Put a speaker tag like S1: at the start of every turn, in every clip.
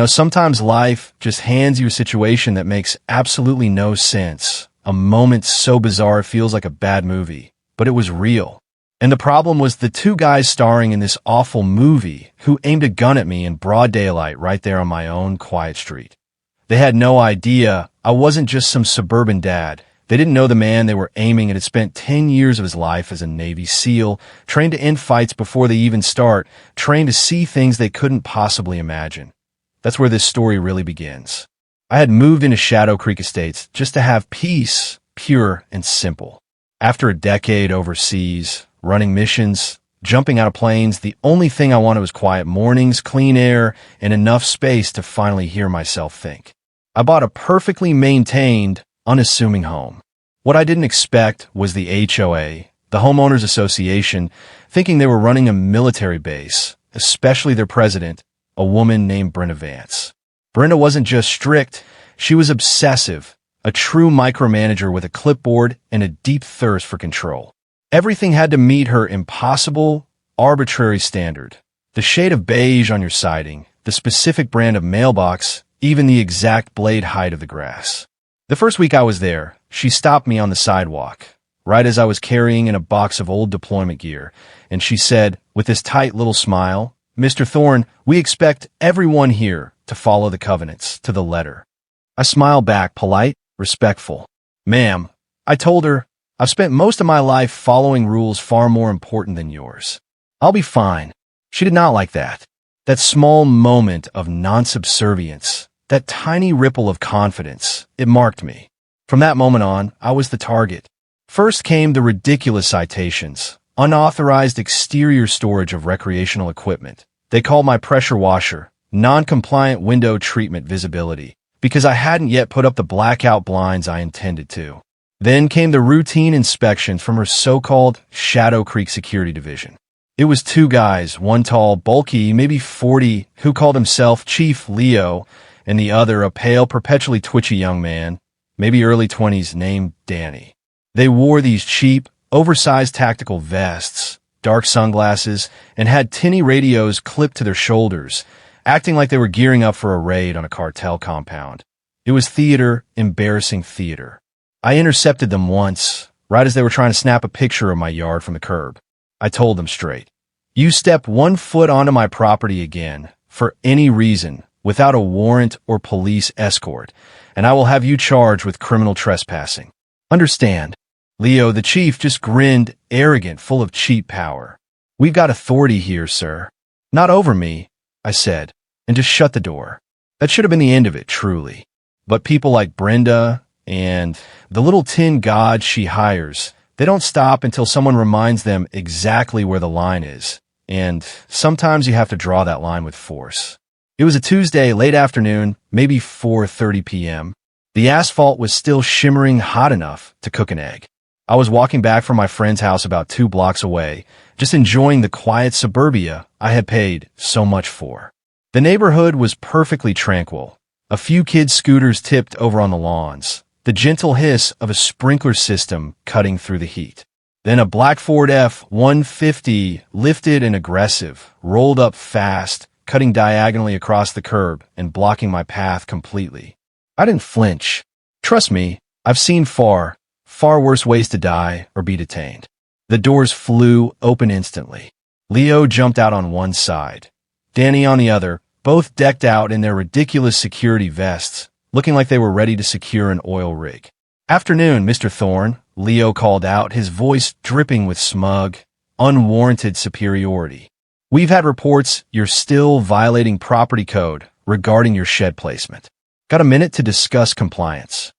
S1: Sometimes life just hands you a situation that makes absolutely no sense. A moment so bizarre it feels like a bad movie, but it was real. And the problem was the two guys starring in this awful movie who aimed a gun at me in broad daylight right there on my own quiet street. They had no idea I wasn't just some suburban dad. They didn't know the man they were aiming at had spent 10 years of his life as a Navy SEAL, trained to end fights before they even start, trained to see things they couldn't possibly imagine. That's where this story really begins. I had moved into Shadow Creek Estates just to have peace, pure and simple. After a decade overseas, running missions, jumping out of planes, the only thing I wanted was quiet mornings, clean air, and enough space to finally hear myself think. I bought a perfectly maintained, unassuming home. What I didn't expect was the HOA, the Homeowners Association, thinking they were running a military base, especially their president, a woman named Brenda Vance. Brenda wasn't just strict, she was obsessive, a true micromanager with a clipboard and a deep thirst for control. Everything had to meet her impossible, arbitrary standard. The shade of beige on your siding, the specific brand of mailbox, even the exact blade height of the grass. The first week I was there, she stopped me on the sidewalk, right as I was carrying in a box of old deployment gear, and she said, with this tight little smile, "Mr. Thorne, we expect everyone here to follow the covenants to the letter." I smiled back, polite, respectful. "Ma'am," I told her, "I've spent most of my life following rules far more important than yours. I'll be fine." She did not like that. That small moment of non-subservience, that tiny ripple of confidence, it marked me. From that moment on, I was the target. First came the ridiculous citations, unauthorized exterior storage of recreational equipment. They called my pressure washer non-compliant window treatment visibility, because I hadn't yet put up the blackout blinds I intended to. Then came the routine inspections from her so-called Shadow Creek Security Division. It was two guys, one tall, bulky, maybe 40, who called himself Chief Leo, and the other a pale, perpetually twitchy young man, maybe early 20s, named Danny. They wore these cheap, oversized tactical vests, dark sunglasses, and had tinny radios clipped to their shoulders, acting like they were gearing up for a raid on a cartel compound. It was theater, embarrassing theater. I intercepted them once, right as they were trying to snap a picture of my yard from the curb. I told them straight, "You step 1 foot onto my property again, for any reason, without a warrant or police escort, and I will have you charged with criminal trespassing. Understand?" Leo, the chief, just grinned, arrogant, full of cheap power. "We've got authority here, sir." "Not over me," I said, and just shut the door. That should have been the end of it, truly. But people like Brenda and the little tin god she hires, they don't stop until someone reminds them exactly where the line is. And sometimes you have to draw that line with force. It was a Tuesday, late afternoon, maybe 4:30 p.m. The asphalt was still shimmering hot enough to cook an egg. I was walking back from my friend's house about 2 blocks away, just enjoying the quiet suburbia I had paid so much for. The neighborhood was perfectly tranquil. A few kids' scooters tipped over on the lawns, the gentle hiss of a sprinkler system cutting through the heat. Then a black Ford F-150, lifted and aggressive, rolled up fast, cutting diagonally across the curb and blocking my path completely. I didn't flinch. Trust me, I've seen far worse ways to die or be detained. The doors flew open instantly. Leo jumped out on one side, Danny on the other, both decked out in their ridiculous security vests, looking like they were ready to secure an oil rig. "Afternoon, Mr. Thorne," Leo called out, his voice dripping with smug, unwarranted superiority. "We've had reports you're still violating property code regarding your shed placement. Got a minute to discuss compliance?"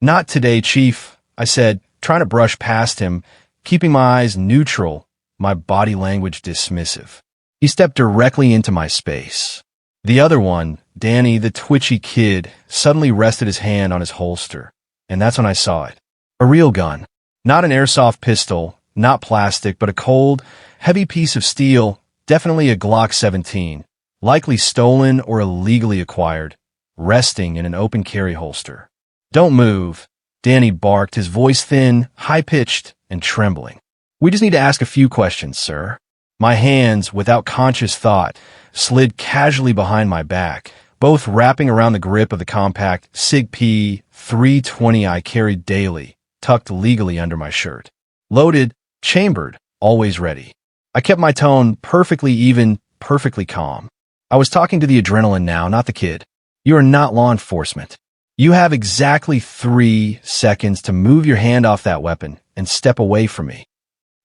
S1: "Not today, Chief," I said, trying to brush past him, keeping my eyes neutral, my body language dismissive. He stepped directly into my space. The other one, Danny, the twitchy kid, suddenly rested his hand on his holster, and that's when I saw it. A real gun. Not an airsoft pistol, not plastic, but a cold, heavy piece of steel, definitely a Glock 17, likely stolen or illegally acquired, resting in an open carry holster. "Don't move," Danny barked, his voice thin, high-pitched, and trembling. "We just need to ask a few questions, sir." My hands, without conscious thought, slid casually behind my back, both wrapping around the grip of the compact SIG P320 I carried daily, tucked legally under my shirt. Loaded, chambered, always ready. I kept my tone perfectly even, perfectly calm. I was talking to the adrenaline now, not the kid. You are not law enforcement. You have exactly 3 seconds to move your hand off that weapon and step away from me.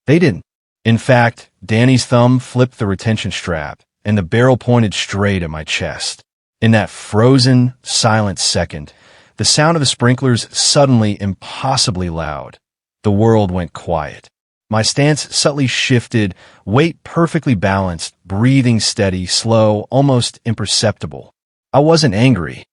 S1: They didn't. In fact, Danny's thumb flipped the retention strap, and the barrel pointed straight at my chest. In that frozen, silent second, the sound of the sprinklers suddenly impossibly loud. The world went quiet. My stance subtly shifted, weight perfectly balanced, breathing steady, slow, almost imperceptible. I wasn't angry.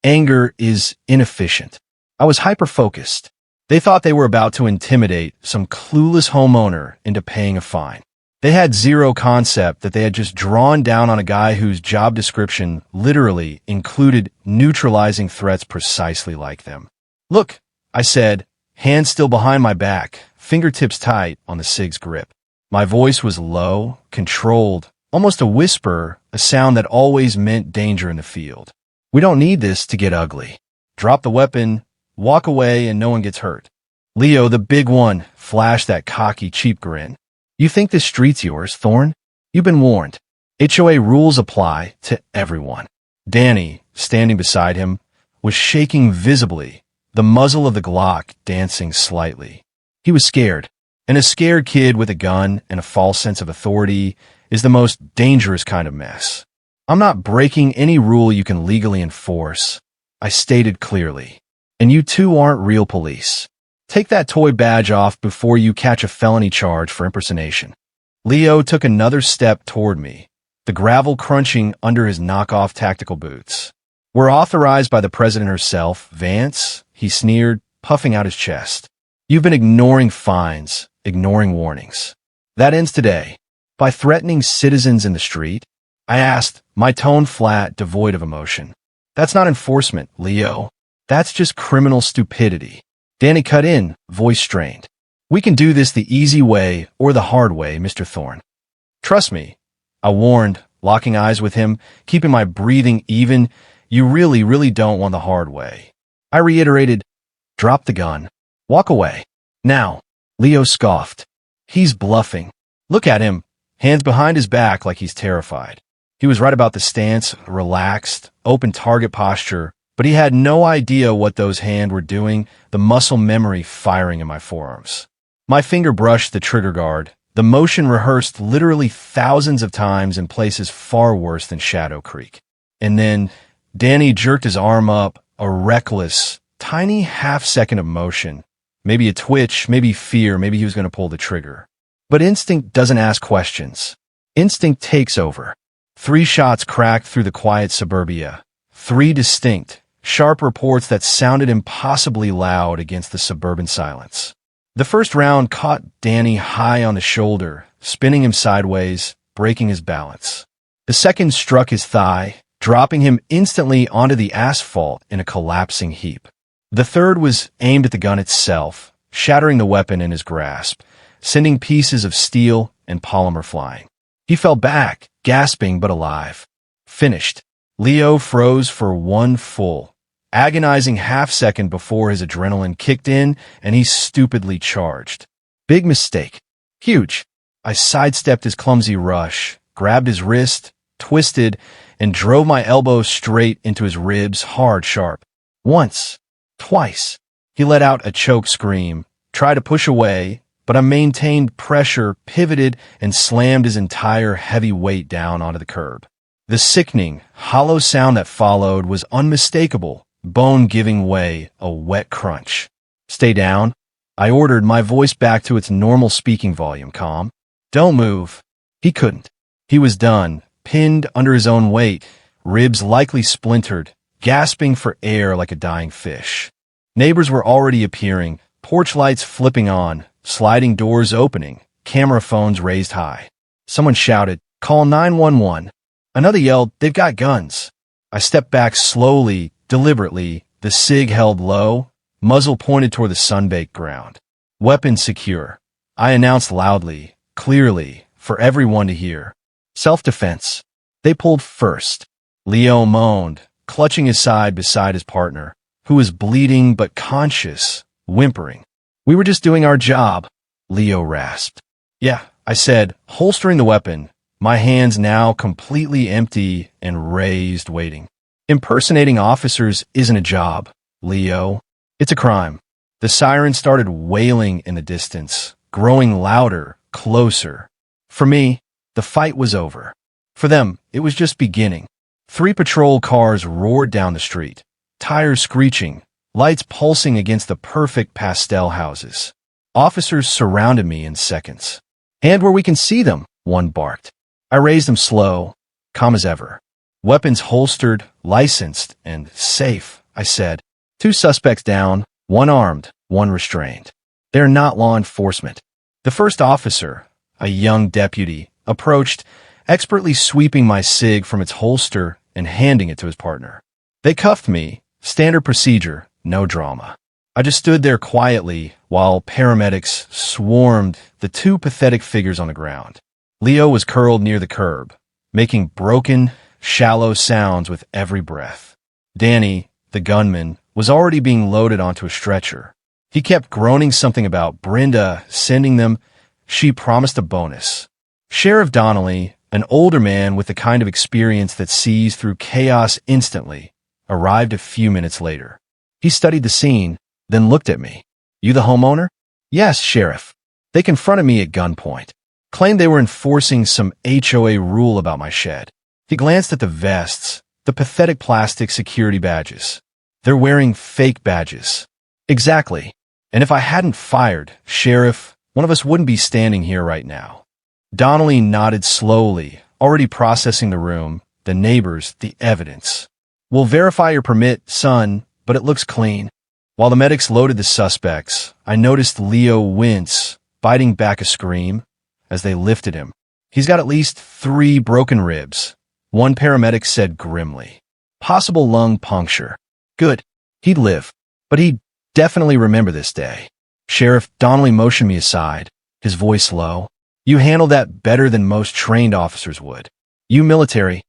S1: Anger is inefficient. I was hyper-focused. They thought they were about to intimidate some clueless homeowner into paying a fine. They had zero concept that they had just drawn down on a guy whose job description literally included neutralizing threats precisely like them. "Look," I said, hands still behind my back, fingertips tight on the SIG's grip. My voice was low, controlled, almost a whisper, a sound that always meant danger in the field. "We don't need this to get ugly. Drop the weapon, walk away, and no one gets hurt." Leo, the big one, flashed that cocky, cheap grin. "You think this street's yours, Thorne? You've been warned. HOA rules apply to everyone." Danny, standing beside him, was shaking visibly, the muzzle of the Glock dancing slightly. He was scared, and a scared kid with a gun and a false sense of authority is the most dangerous kind of mess. "I'm not breaking any rule you can legally enforce," I stated clearly. "And you two aren't real police. Take that toy badge off before you catch a felony charge for impersonation." Leo took another step toward me, the gravel crunching under his knockoff tactical boots. "We're authorized by the president herself, Vance," he sneered, puffing out his chest. "You've been ignoring fines, ignoring warnings. That ends today. By threatening citizens in the street?" I asked, my tone flat, devoid of emotion. "That's not enforcement, Leo. That's just criminal stupidity." Danny cut in, voice strained. "We can do this the easy way or the hard way, Mr. Thorne. Trust me," I warned, locking eyes with him, keeping my breathing even. "You really, really don't want the hard way." I reiterated, "Drop the gun. Walk away. Now." Leo scoffed. "He's bluffing. Look at him, hands behind his back like he's terrified." He was right about the stance, relaxed, open target posture, but he had no idea what those hands were doing, the muscle memory firing in my forearms. My finger brushed the trigger guard, the motion rehearsed literally thousands of times in places far worse than Shadow Creek. And then Danny jerked his arm up, a reckless, tiny half-second of motion. Maybe a twitch, maybe fear, maybe he was going to pull the trigger. But instinct doesn't ask questions. Instinct takes over. 3 shots cracked through the quiet suburbia. 3 distinct, sharp reports that sounded impossibly loud against the suburban silence. The first round caught Danny high on the shoulder, spinning him sideways, breaking his balance. The second struck his thigh, dropping him instantly onto the asphalt in a collapsing heap. The third was aimed at the gun itself, shattering the weapon in his grasp, sending pieces of steel and polymer flying. He fell back, gasping but alive. Finished. Leo froze for one full, agonizing half-second before his adrenaline kicked in and he stupidly charged. Big mistake. Huge. I sidestepped his clumsy rush, grabbed his wrist, twisted, and drove my elbow straight into his ribs hard, sharp. Once. Twice. He let out a choked scream, tried to push away, but I maintained pressure, pivoted, and slammed his entire heavy weight down onto the curb. The sickening, hollow sound that followed was unmistakable, bone giving way, a wet crunch. "Stay down," I ordered, my voice back to its normal speaking volume, calm. "Don't move." He couldn't. He was done, pinned under his own weight, ribs likely splintered, gasping for air like a dying fish. Neighbors were already appearing, porch lights flipping on, sliding doors opening, camera phones raised high. Someone shouted, "Call 911." Another yelled, "They've got guns." I stepped back slowly, deliberately, the SIG held low, muzzle pointed toward the sun-baked ground. "Weapon secure," I announced loudly, clearly, for everyone to hear. "Self-defense." They pulled first. Leo moaned, clutching his side beside his partner, who was bleeding but conscious, whimpering. "We were just doing our job," Leo rasped. "Yeah," I said, holstering the weapon, my hands now completely empty and raised, waiting. "Impersonating officers isn't a job, Leo. It's a crime." The siren started wailing in the distance, growing louder, closer. For me, the fight was over. For them, it was just beginning. 3 patrol cars roared down the street, tires screeching, lights pulsing against the perfect pastel houses. Officers surrounded me in seconds. "Hand where we can see them," one barked. I raised them slow, calm as ever. "Weapons holstered, licensed, and safe," I said. 2 suspects down, 1 armed, 1 restrained. They're not law enforcement. The first officer, a young deputy, approached, expertly sweeping my SIG from its holster and handing it to his partner. They cuffed me, standard procedure, no drama. I just stood there quietly while paramedics swarmed the 2 pathetic figures on the ground. Leo was curled near the curb, making broken, shallow sounds with every breath. Danny, the gunman, was already being loaded onto a stretcher. He kept groaning something about Brenda sending them. She promised a bonus. Sheriff Donnelly, an older man with the kind of experience that sees through chaos instantly, arrived a few minutes later. He studied the scene, then looked at me. "You the homeowner?" "Yes, Sheriff." They confronted me at gunpoint, claimed they were enforcing some HOA rule about my shed. He glanced at the vests, the pathetic plastic security badges. "They're wearing fake badges." "Exactly. And if I hadn't fired, Sheriff, one of us wouldn't be standing here right now." Donnelly nodded slowly, already processing the room, the neighbors, the evidence. "We'll verify your permit, son, but it looks clean." While the medics loaded the suspects, I noticed Leo wince, biting back a scream, as they lifted him. "He's got at least 3 broken ribs," one paramedic said grimly. "Possible lung puncture." Good. He'd live. But he'd definitely remember this day. Sheriff Donnelly motioned me aside, his voice low. "You handled that better than most trained officers would. You military."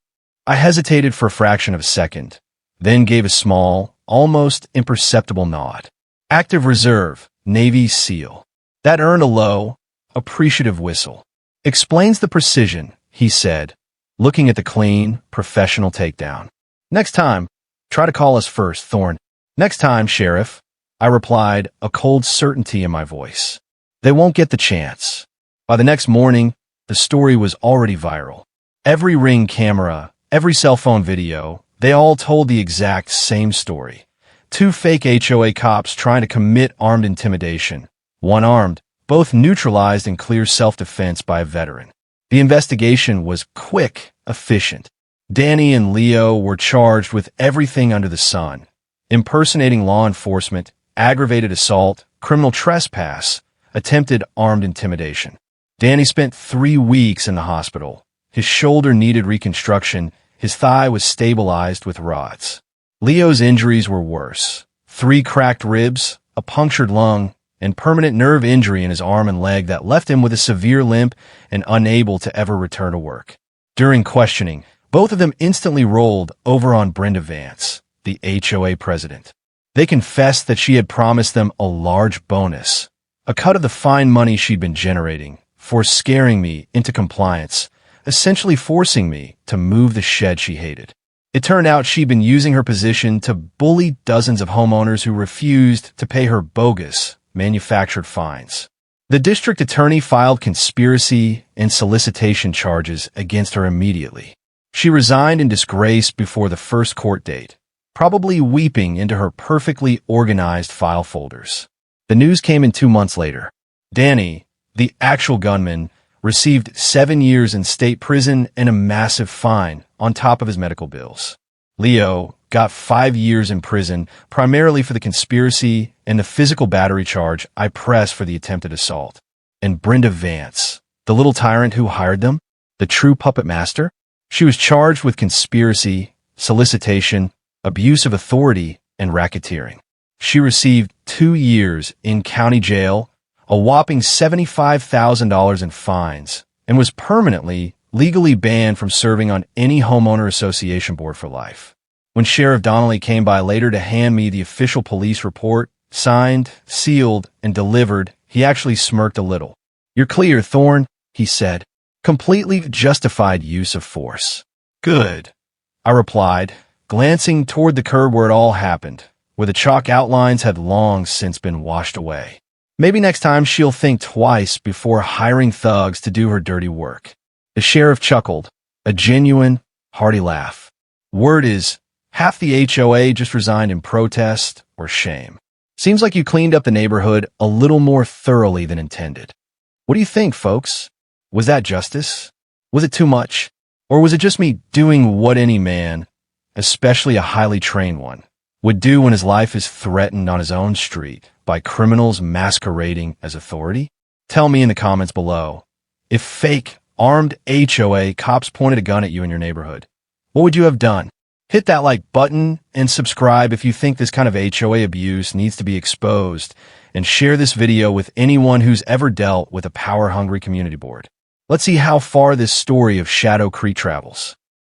S1: I hesitated for a fraction of a second, then gave a small, almost imperceptible nod. "Active Reserve, Navy SEAL." That earned a low, appreciative whistle. "Explains the precision," he said, looking at the clean, professional takedown. "Next time, try to call us first, Thorne." "Next time, Sheriff," I replied, a cold certainty in my voice. "They won't get the chance." By the next morning, the story was already viral. Every Ring camera, every cell phone video, they all told the exact same story. 2 fake HOA cops trying to commit armed intimidation. 1 armed, both neutralized in clear self-defense by a veteran. The investigation was quick, efficient. Danny and Leo were charged with everything under the sun: impersonating law enforcement, aggravated assault, criminal trespass, attempted armed intimidation. Danny spent 3 weeks in the hospital. His shoulder needed reconstruction. His thigh was stabilized with rods. Leo's injuries were worse: 3 cracked ribs, a punctured lung, and permanent nerve injury in his arm and leg that left him with a severe limp and unable to ever return to work. During questioning, both of them instantly rolled over on Brenda Vance, the HOA president. They confessed that she had promised them a large bonus, a cut of the fine money she'd been generating, for scaring me into compliance, essentially forcing me to move the shed she hated. It turned out she'd been using her position to bully dozens of homeowners who refused to pay her bogus, manufactured fines. The district attorney filed conspiracy and solicitation charges against her immediately. She resigned in disgrace before the first court date, probably weeping into her perfectly organized file folders. The news came in 2 months later. Danny, the actual gunman, received 7 years in state prison and a massive fine on top of his medical bills. Leo got 5 years in prison, primarily for the conspiracy and the physical battery charge I pressed for the attempted assault. And Brenda Vance, the little tyrant who hired them, the true puppet master, she was charged with conspiracy, solicitation, abuse of authority, and racketeering. She received 2 years in county jail, a whopping $75,000 in fines, and was permanently, legally banned from serving on any homeowner association board for life. When Sheriff Donnelly came by later to hand me the official police report, signed, sealed, and delivered, he actually smirked a little. "You're clear, Thorne," he said. "Completely justified use of force." "Good," I replied, glancing toward the curb where it all happened, where the chalk outlines had long since been washed away. Maybe next time she'll think twice before hiring thugs to do her dirty work. The sheriff chuckled, a genuine, hearty laugh. "Word is, half the HOA just resigned in protest or shame. Seems like you cleaned up the neighborhood a little more thoroughly than intended. What do you think, folks? Was that justice? Was it too much? Or was it just me doing what any man, especially a highly trained one, would do when his life is threatened on his own street by criminals masquerading as authority? Tell me in the comments below. If fake, armed HOA cops pointed a gun at you in your neighborhood, what would you have done? Hit that like button and subscribe if you think this kind of HOA abuse needs to be exposed, and share this video with anyone who's ever dealt with a power-hungry community board. Let's see how far this story of Shadow Creek travels.